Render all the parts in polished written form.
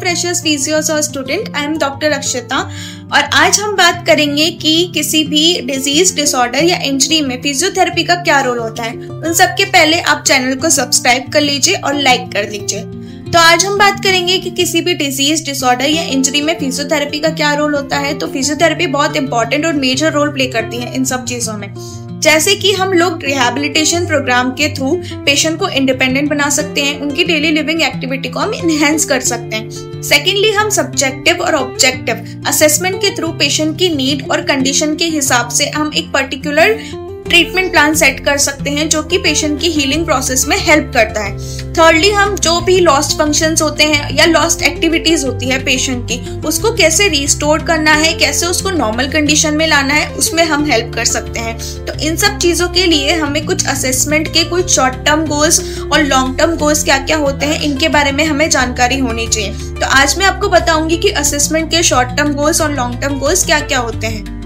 Freshers physios और student, I am doctor अक्षता और आज हम बात करेंगे कि किसी भी डिजीज, डिसऑर्डर या इंजरी में फिजियोथेरेपी का क्या रोल होता है। उन सब के पहले आप चैनल को सब्सक्राइब कर लीजिए और लाइक कर लीजिए। तो आज हम बात करेंगे कि किसी भी डिजीज, डिसऑर्डर या इंजरी में फिजियोथेरेपी का क्या रोल होता है। तो फिजियोथेरेपी बहुत इंपॉर्टेंट और मेजर रोल प्ले करती है इन सब चीजों में। जैसे कि हम लोग रिहैबिलिटेशन प्रोग्राम के थ्रू पेशेंट को इंडिपेंडेंट बना सकते हैं, उनकी डेली लिविंग एक्टिविटी को हम इनहेंस कर सकते हैं। सेकेंडली, हम सब्जेक्टिव और ऑब्जेक्टिव असेसमेंट के थ्रू पेशेंट की नीड और कंडीशन के हिसाब से हम एक पर्टिकुलर ट्रीटमेंट प्लान सेट कर सकते हैं जो कि पेशेंट की हीलिंग प्रोसेस में हेल्प करता है। थर्डली, हम जो भी लॉस्ट फंक्शंस होते हैं या लॉस्ट एक्टिविटीज होती है पेशेंट की, उसको कैसे रिस्टोर करना है, कैसे उसको नॉर्मल कंडीशन में लाना है, उसमें हम हेल्प कर सकते हैं। तो इन सब चीजों के लिए हमें कुछ असेसमेंट के कुछ शॉर्ट टर्म गोल्स और लॉन्ग टर्म गोल्स क्या क्या होते हैं, इनके बारे में हमें जानकारी होनी चाहिए। तो आज मैं आपको बताऊंगी कि असेसमेंट के शॉर्ट टर्म गोल्स और लॉन्ग टर्म गोल्स क्या क्या होते हैं।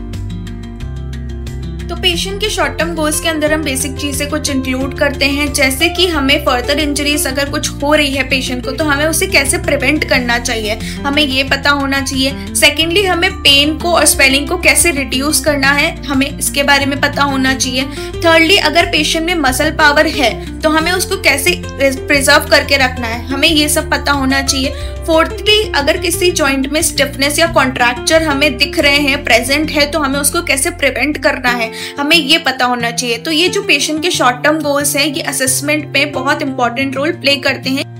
तो पेशेंट के शॉर्ट टर्म गोल्स के अंदर हम बेसिक चीजें कुछ इंक्लूड करते हैं, जैसे कि हमें फर्दर इंजरीज अगर कुछ हो रही है पेशेंट को तो हमें उसे कैसे प्रिवेंट करना चाहिए, हमें ये पता होना चाहिए। सेकेंडली, हमें पेन को और स्वेलिंग को कैसे रिड्यूस करना है, हमें इसके बारे में पता होना चाहिए। थर्डली, अगर पेशेंट में मसल पावर है तो हमें उसको कैसे प्रिजर्व करके रखना है, हमें ये सब पता होना चाहिए। फोर्थली, अगर किसी जॉइंट में स्टिफनेस या कॉन्ट्रैक्चर हमें दिख रहे हैं, प्रेजेंट है, तो हमें उसको कैसे प्रिवेंट करना है, हमें ये पता होना चाहिए। तो ये जो पेशेंट के शॉर्ट टर्म गोल्स हैं, ये असेसमेंट में बहुत इंपॉर्टेंट रोल प्ले करते हैं।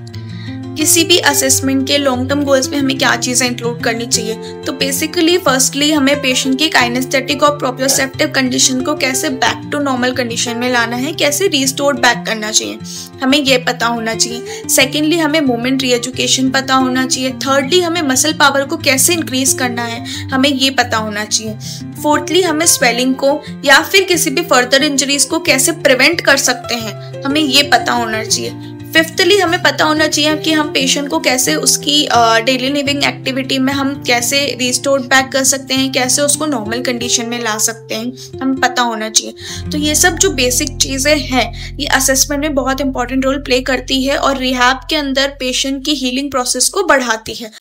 किसी भी असेसमेंट के लॉन्ग टर्म गोल्स में हमें क्या चीजें इंक्लूड करनी चाहिए। तो बेसिकली फर्स्टली हमें पेशेंट की काइनेस्थेटिक और प्रोप्रियोसेप्टिव कंडीशन को कैसे बैक टू नॉर्मल कंडीशन में लाना है, कैसे रिस्टोर बैक करना चाहिए, हमें ये पता होना चाहिए। सेकेंडली, हमें मूवमेंट रीएजुकेशन पता होना चाहिए। थर्डली, हमें मसल पावर को कैसे इंक्रीज करना है, हमें ये पता होना चाहिए। फोर्थली, हमें स्वेलिंग को या फिर किसी भी फर्दर इंजरीज को कैसे प्रिवेंट कर सकते हैं, हमें ये पता होना चाहिए। फिफ्थली, हमें पता होना चाहिए कि हम पेशेंट को कैसे उसकी डेली लिविंग एक्टिविटी में हम कैसे रिस्टोर बैक कर सकते हैं, कैसे उसको नॉर्मल कंडीशन में ला सकते हैं, हमें पता होना चाहिए। तो ये सब जो बेसिक चीज़ें हैं ये असेसमेंट में बहुत इंपॉर्टेंट रोल प्ले करती है और रिहैब के अंदर पेशेंट की हीलिंग प्रोसेस को बढ़ाती है।